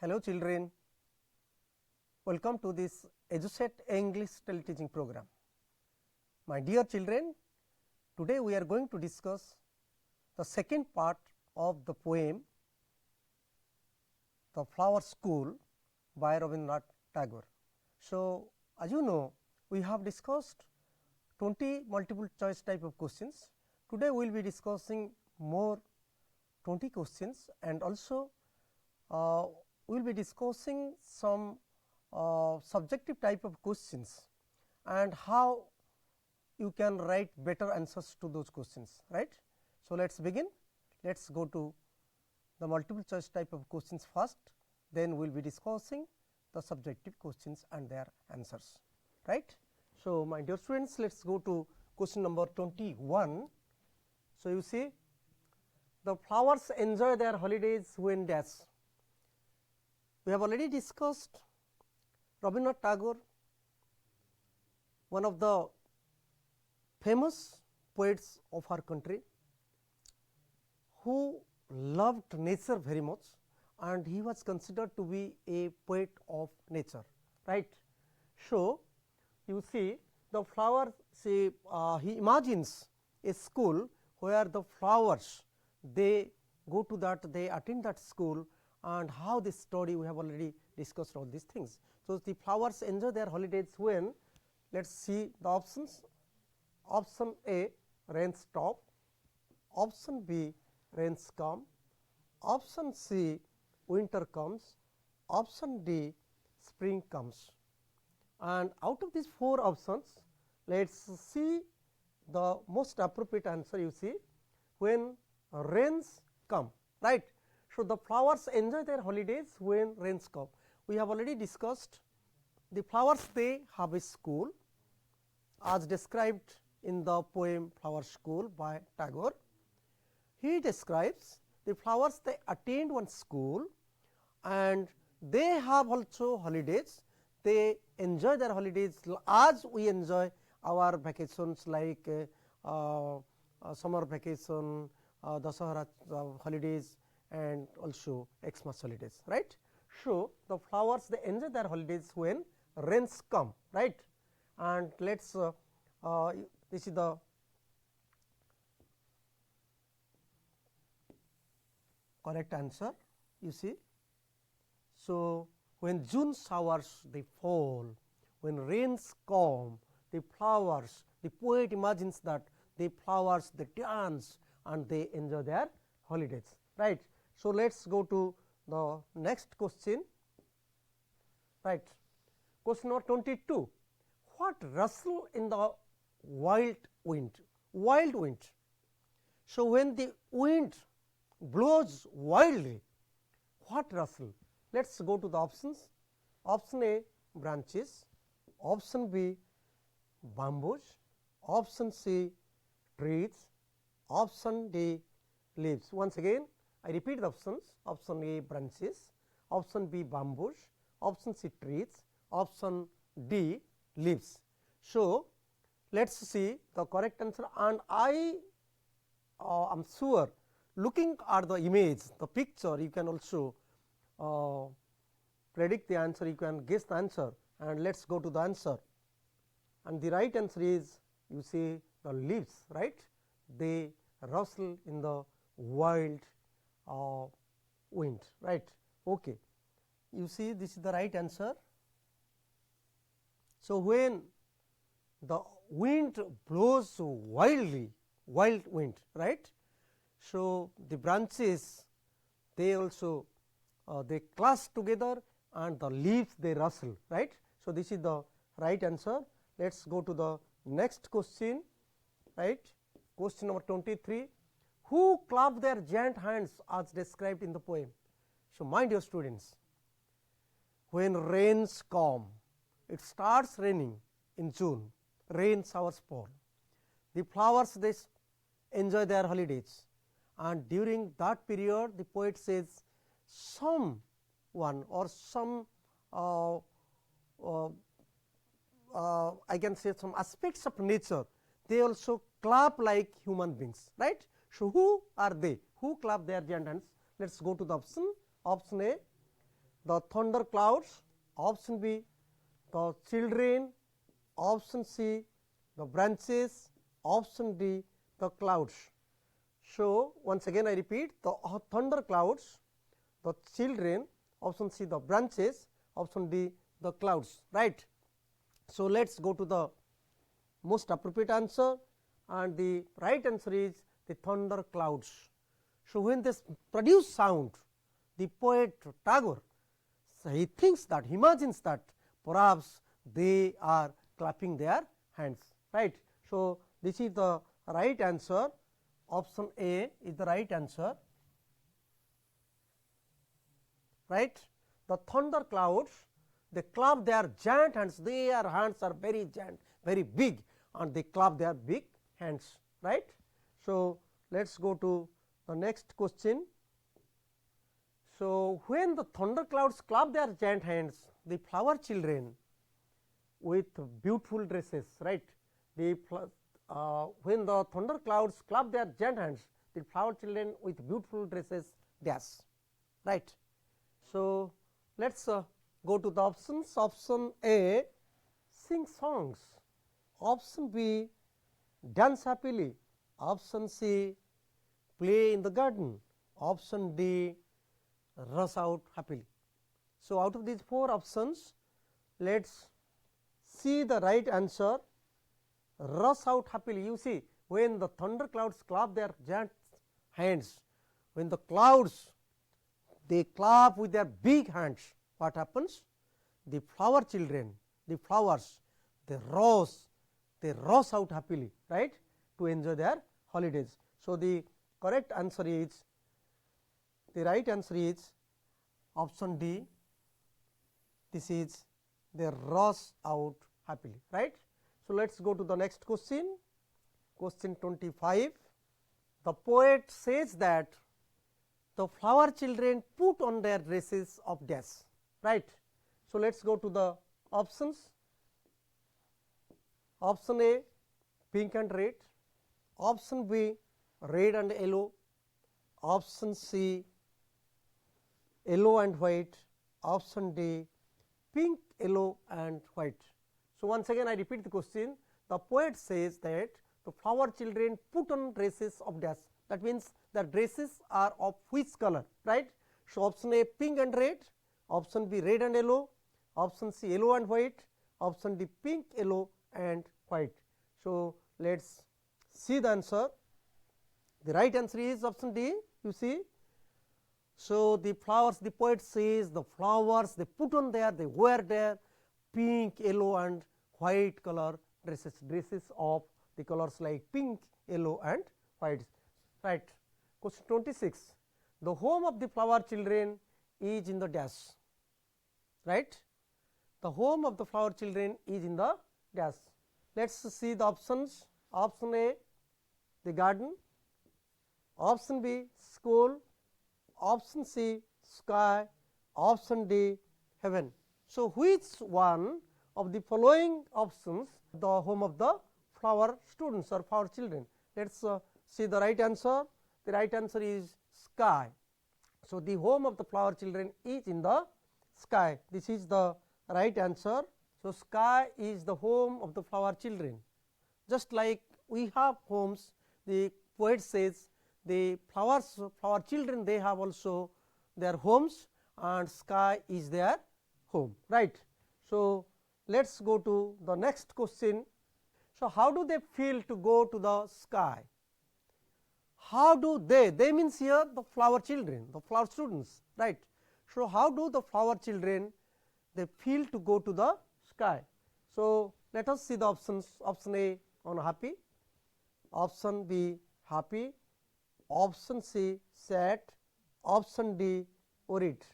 Hello children, welcome to this EduSet English teleteaching program. My dear children, today we are going to discuss the second part of the poem The Flower School by Rabindranath Tagore. So, as you know, we have discussed 20 multiple choice type of questions. Today we will be discussing more 20 questions, and also we will be discussing some subjective type of questions and how you can write better answers to those questions, right. So, let us begin. Let us go to the multiple choice type of questions first, then we will be discussing the subjective questions and their answers, right. So, my dear students, let us go to question number 21. So, you see the flowers enjoy their holidays when dash. We have already discussed Rabindranath Tagore, one of the famous poets of our country, who loved nature very much, and he was considered to be a poet of nature, right. So, you see the flowers, say he imagines a school where the flowers, they go to that, they attend that school, and how they study. We have already discussed all these things. So, the flowers enjoy their holidays when, let us see the options. Option A, rain stop. Option B, rains come. Option C, winter comes. Option D, spring comes. And out of these 4 options, let us see the most appropriate answer. You see, when rains come, right. So, the flowers enjoy their holidays when rains come. We have already discussed the flowers, they have a school as described in the poem Flower School by Tagore. He describes the flowers, they attend one school and they have also holidays. They enjoy their holidays as we enjoy our vacations, like summer vacation, Dasahara holidays, and also Xmas holidays, right. So, the flowers, they enjoy their holidays when rains come, right. And let us this is the correct answer, you see. So, when June showers they fall, when rains come, the flowers, the poet imagines that the flowers, they dance and they enjoy their holidays, right. So, let us go to the next question, right. Question number 22. What rustle in the wild wind? Wild wind. So, when the wind blows wildly, what rustle? Let us go to the options. Option A, branches. Option B, bamboos. Option C, trees. Option D, leaves. Once again, I repeat the options. Option A, branches. Option B, bamboos. Option C, trees. Option D, leaves. So, let us see the correct answer, and I am sure, looking at the image, the picture, you can also predict the answer, you can guess the answer, and let us go to the answer. And the right answer is, you see the leaves, right. They rustle in the wild wind, right. Okay. You see, this is the right answer. So, when the wind blows wildly, wild wind, right. So, the branches, they also they clasp together and the leaves, they rustle, right. So, this is the right answer. Let us go to the next question, right. Question number 23. Who clap their giant hands as described in the poem? So, my dear students, when rains come, it starts raining in June, rain showers fall. The flowers, they enjoy their holidays, and during that period the poet says someone or some I can say some aspects of nature, they also clap like human beings, right. So, who are they? Who clap their giant hands? Let us go to the option. Option A, the thunder clouds, option B, the children, option C, the branches, option D, the clouds. So, once again I repeat, the thunder clouds, the children, option C, the branches, option D, the clouds, right. So, let us go to the most appropriate answer, and the right answer is the thunder clouds. So, when they produce sound, the poet Tagore, so he thinks that, he imagines that perhaps they are clapping their hands, right. So, this is the right answer, option A is the right answer, right. The thunder clouds, they clap their giant hands, their hands are very giant, very big, and they clap their big hands, right. So, let us go to the next question. So, when the thunder clouds clap their giant hands, the flower children with beautiful dresses, right. When the thunder clouds clap their giant hands, the flower children with beautiful dresses dash, right. So, let us go to the options. Option A, sing songs, option B, dance happily, option C, play in the garden, option D, rush out happily. So, out of these 4 options, let us see the right answer, rush out happily. You see, when the thunder clouds clap their giant hands, when the clouds they clap with their big hands, what happens? The flower children, the flowers, they rush out happily, right, to enjoy their holidays. So, the correct answer is, the right answer is option D, this is they rush out happily, right. So, let us go to the next question, question 25. The poet says that the flower children put on their dresses of dash, right. So, let us go to the options. Option A, pink and red, option B, red and yellow, option C, yellow and white, option D, pink, yellow and white. So, once again I repeat the question. The poet says that the flower children put on dresses of dash, that means the dresses are of which color, right. So, option A, pink and red, option B, red and yellow, option C, yellow and white, option D, pink, yellow and white. So, let us see the answer. The right answer is option D, you see. So, the flowers, the poet says the flowers they put on there, they wear their pink, yellow and white color dresses, dresses of the colors like pink, yellow and white, right. Question 26. The home of the flower children is in the dash, right. The home of the flower children is in the dash. Let us see the options. Option A, the garden, option B, school, option C, sky, option D, heaven. So, which one of the following options the home of the flower students or flower children? Let us see the right answer. The right answer is sky. So, the home of the flower children is in the sky. This is the right answer. So, sky is the home of the flower children. Just like we have homes, the poet says the flower children they have also their homes, and sky is their home, right. So, let us go to the next question. So, how do they feel to go to the sky? How do they means here the flower children, the flower students, right. So, how do the flower children they feel to go to the sky? So, let us see the options. Option A, unhappy, option B, happy, option C, sad, option D, worried.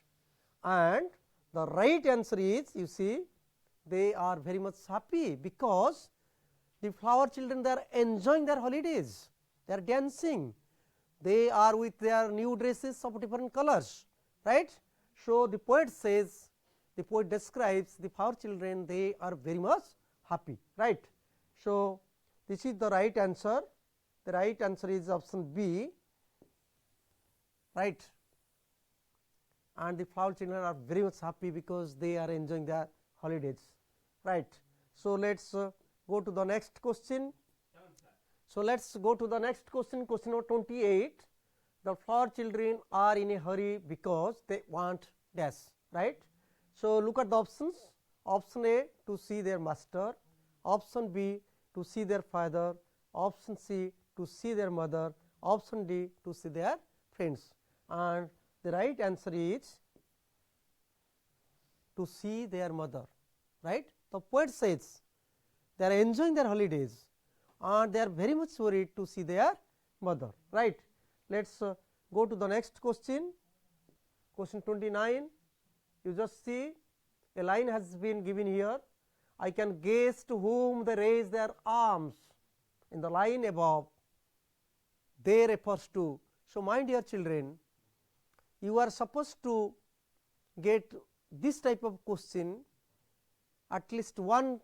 And the right answer is, you see, they are very much happy, because the flower children they are enjoying their holidays, they are dancing, they are with their new dresses of different colors, right. So, the poet says, the poet describes the flower children they are very much happy, right. So, this is the right answer. The right answer is option B, right. and the flower children are very much happy because they are enjoying their holidays, right. So, let us go to the next question. So, let us go to the next question, question number 28. The flower children are in a hurry because they want dash, right. So, look at the options. Option A, to see their master, option B, to see their father, option C, to see their mother, option D, to see their friends, and the right answer is to see their mother, right. The poet says they are enjoying their holidays and they are very much worried to see their mother, right. Let us go to the next question, question 29. You just see a line has been given here. I can guess to whom they raise their arms. In the line above, they refers to. So, my dear children, you are supposed to get this type of question, at least one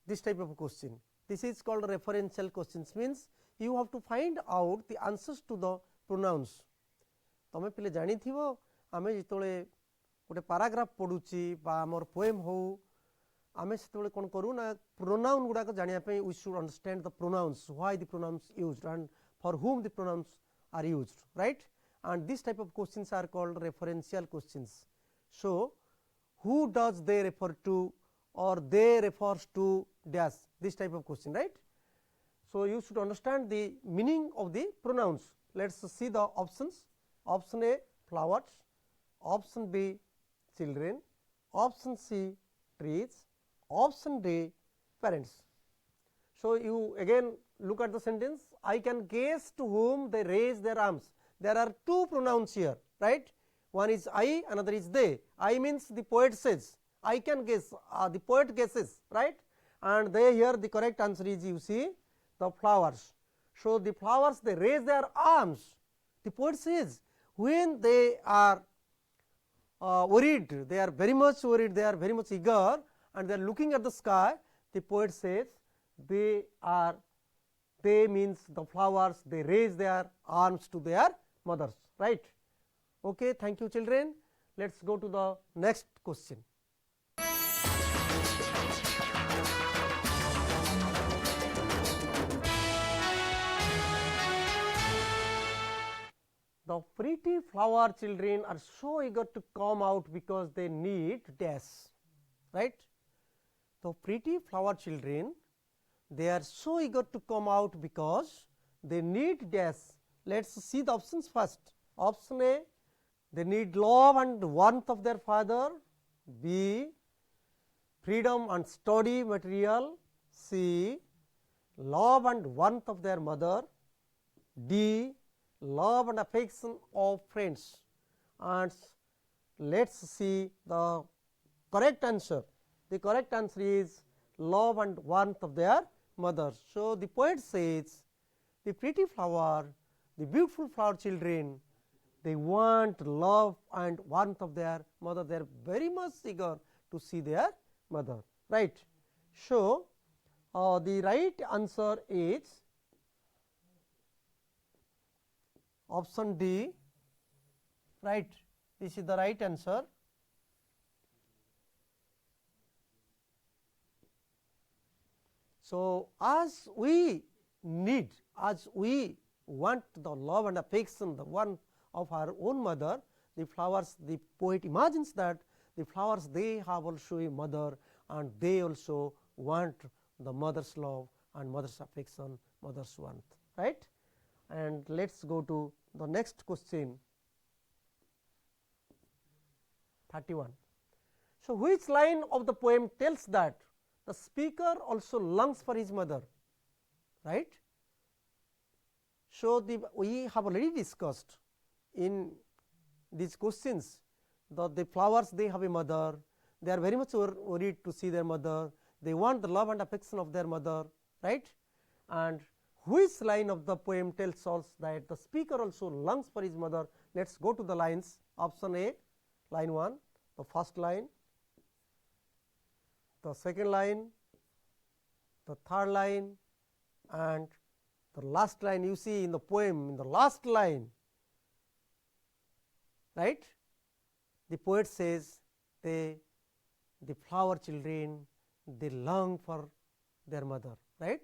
this type of question. This is called referential questions, means you have to find out the answers to the pronouns. तमे पिले जानी थिवो आमे जितोले गोटे paragraph पढुची बा हमर poem हो आमे सेतोले कोन करू ना प्रोनाउन गुडा को जानिया पे we should understand the pronouns, why the pronouns used and for whom the pronouns are used, right. And this type of questions are called referential questions. So, who does they refer to or they refers to dash, this type of question, right. So, you should understand the meaning of the pronouns. Let us see the options. Option A, flowers, option B, children, option C, trees, option D, parents. So, you again look at the sentence. I can guess to whom they raise their arms. There are two pronouns here, right. One is I, another is they. I means the poet says, I can guess, the poet guesses, right, and they here the correct answer is, you see, the flowers. So, the flowers they raise their arms. The poet says when they are worried, they are very much worried, they are very much eager and they are looking at the sky, the poet says they means the flowers, they raise their arms to their mothers, right. Okay, thank you children. Let us go to the next question. The pretty flower children are so eager to come out because they need dash, right. The pretty flower children, they are so eager to come out because they need dash. Let us see the options first. Option A, they need love and warmth of their father. B, freedom and study material. C, love and warmth of their mother. D, love and affection of friends. And let us see the correct answer. The correct answer is love and warmth of their mother. So, the poet says the pretty flower, the beautiful flower children, they want love and warmth of their mother. They are very much eager to see their mother, right. So, the right answer is option D, right. This is the right answer. So, as we want the love and affection, the one of our own mother, the flowers, the poet imagines that the flowers, they have also a mother and they also want the mother's love and mother's affection, mother's warmth, right. And let us go to the next question, 31. So, which line of the poem tells that the speaker also longs for his mother, right. So, we have already discussed in these questions that the flowers, they have a mother, they are very much worried to see their mother, they want the love and affection of their mother, right. And which line of the poem tells us that the speaker also longs for his mother? Let us go to the lines. Option A, line 1, the first line, the second line, the third line and the last line. You see in the poem, in the last line, right. the poet says the flower children, they long for their mother, right.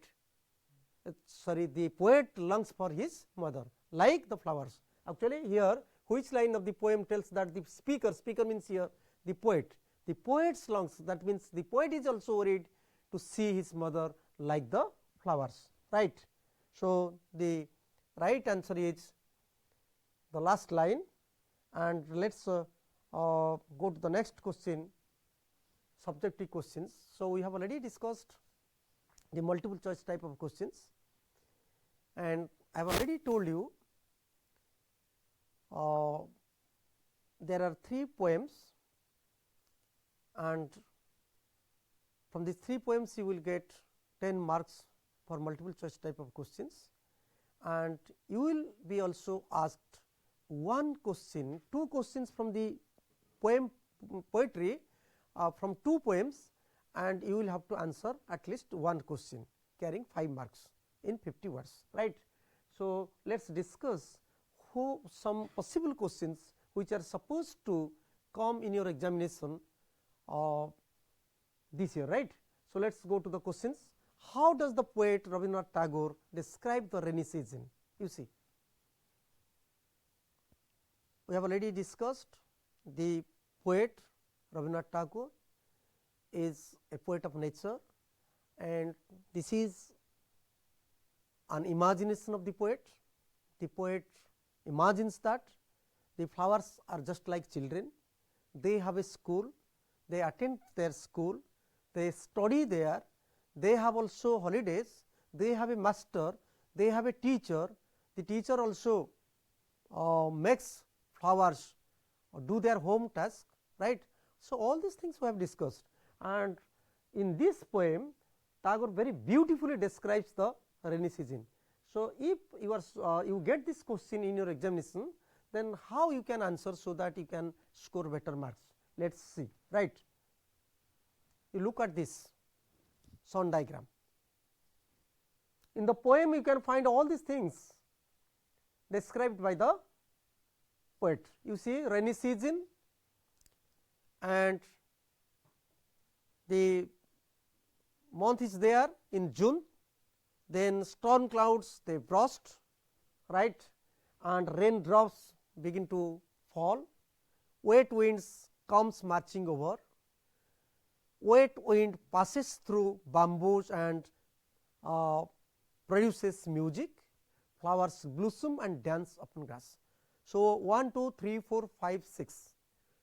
Sorry, the poet longs for his mother like the flowers. Actually, here which line of the poem tells that the speaker means here the poet's longs, that means the poet is also worried to see his mother like the flowers, right. So, the right answer is the last line, and let us go to the next question, subjective questions. So, we have already discussed the multiple choice type of questions, and I have already told you there are 3 poems, and from these 3 poems you will get 10 marks for multiple choice type of questions, and you will be also asked 2 questions from the poetry from 2 poems, and you will have to answer at least 1 question carrying 5 marks in 50 words, right. So, let us discuss some possible questions which are supposed to come in your examination this year, right. So, let us go to the questions. How does the poet Rabindranath Tagore describe the rainy season? You see, we have already discussed the poet Rabindranath Tagore is a poet of nature, and this is an imagination of the poet. The poet imagines that the flowers are just like children, they have a school, they attend their school, they study there, they have also holidays, they have a master, they have a teacher, the teacher also makes flowers do their home task, right. So, all these things we have discussed, and in this poem Tagore very beautifully describes the rainy season. So, if you are you get this question in your examination, then how you can answer so that you can score better marks? Let us see, right. You look at this sun diagram. In the poem you can find all these things described by the poet. You see rainy season, and the month is there in June, then storm clouds they burst, right, and raindrops begin to fall, wet winds comes marching over, wet wind passes through bamboos and produces music, flowers blossom and dance upon grass. So, 1, 2, 3, 4, 5, 6.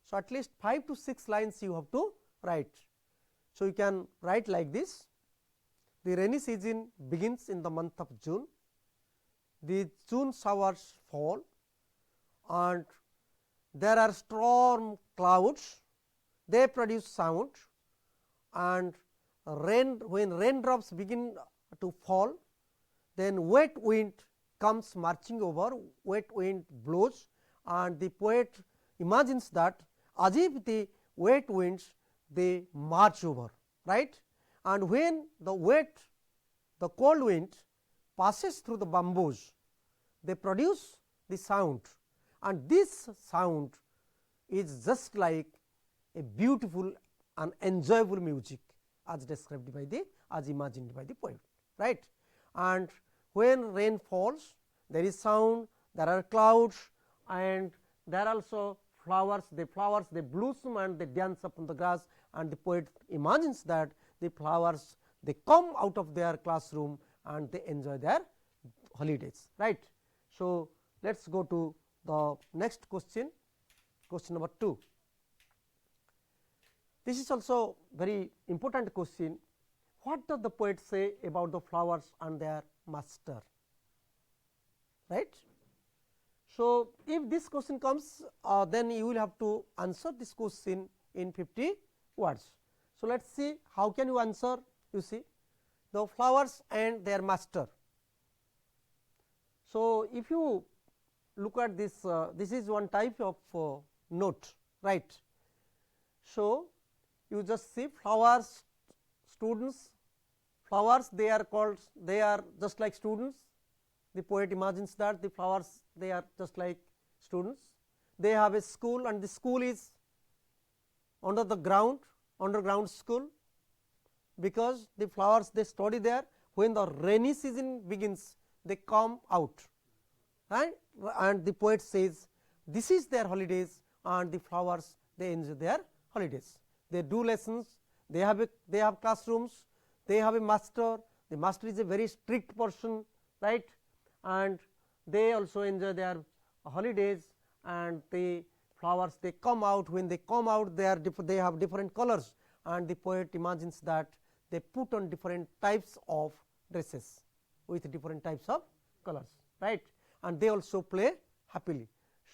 So, at least 5 to 6 lines you have to write. So, you can write like this: the rainy season begins in the month of June, the June showers fall, and there are storm clouds, they produce sound, and when raindrops begin to fall, then wet wind comes marching over, wet wind blows, and the poet imagines that as if the wet winds they march over, right. And when the cold wind passes through the bamboos, they produce the sound, and this sound is just like a beautiful and enjoyable music as described by the, as imagined by the poet, right. And when rain falls, there is sound, there are clouds, and there are also flowers they blossom and they dance upon the grass, and the poet imagines that the flowers they come out of their classroom and they enjoy their holidays, right. So, let us go to the next question, question number 2. This is also very important question. What does the poet say about the flowers and their master, right. So, if this question comes, then you will have to answer this question in 50 words. So, let us see how can you answer. You see the flowers and their master. So, if you look at this, this is one type of note, right. So, you just see flowers, students, flowers they are called, they are just like students. The poet imagines that the flowers they are just like students. They have a school and the school is under the ground, underground school, because the flowers they study there. When the rainy season begins, they come out, right? And the poet says this is their holidays, and the flowers they enjoy their holidays. They do lessons, they have classrooms, they have a master. The master is a very strict person, right? And they also enjoy their holidays, and the flowers they come out. When they come out, they have different colors, and the poet imagines that they put on different types of dresses with different types of colors, right? And they also play happily.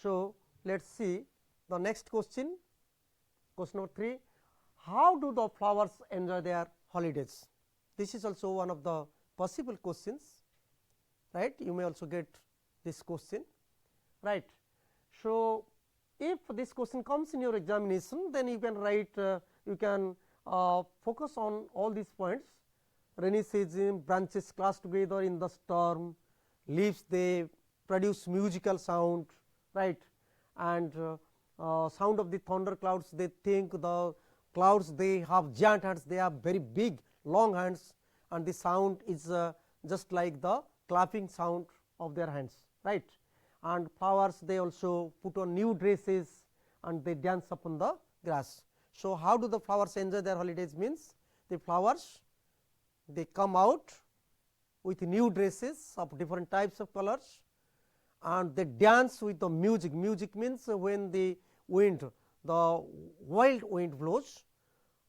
So, let us see the next question. Question number 3, how do the flowers enjoy their holidays? This is also one of the possible questions, right? You may also get this question, right? So, if this question comes in your examination, then you can write, you can focus on all these points. Rainy season, branches clash together in the storm, leaves they produce musical sound, right? And sound of the thunder clouds, they think the clouds they have giant hands, they have very big long hands, and the sound is just like the clapping sound of their hands, right? And flowers they also put on new dresses and they dance upon the grass. So, how do the flowers enjoy their holidays? Means the flowers they come out with new dresses of different types of colors, and they dance with the music. Music means when the wind, the wild wind blows,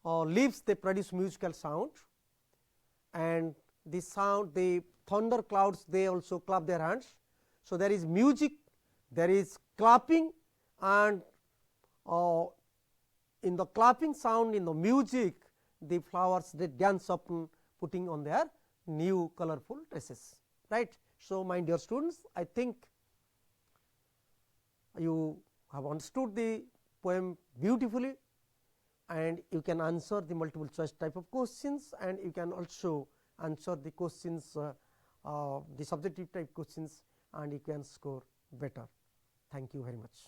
leaves they produce musical sound, and the sound, the thunder clouds they also clap their hands. So, there is music, there is clapping, and in the clapping sound, in the music, the flowers they dance up putting on their new colorful dresses, right. So, my dear students, I think you have understood the poem beautifully, and you can answer the multiple choice type of questions, and you can also answer the questions, the subjective type questions, and you can score better. Thank you very much.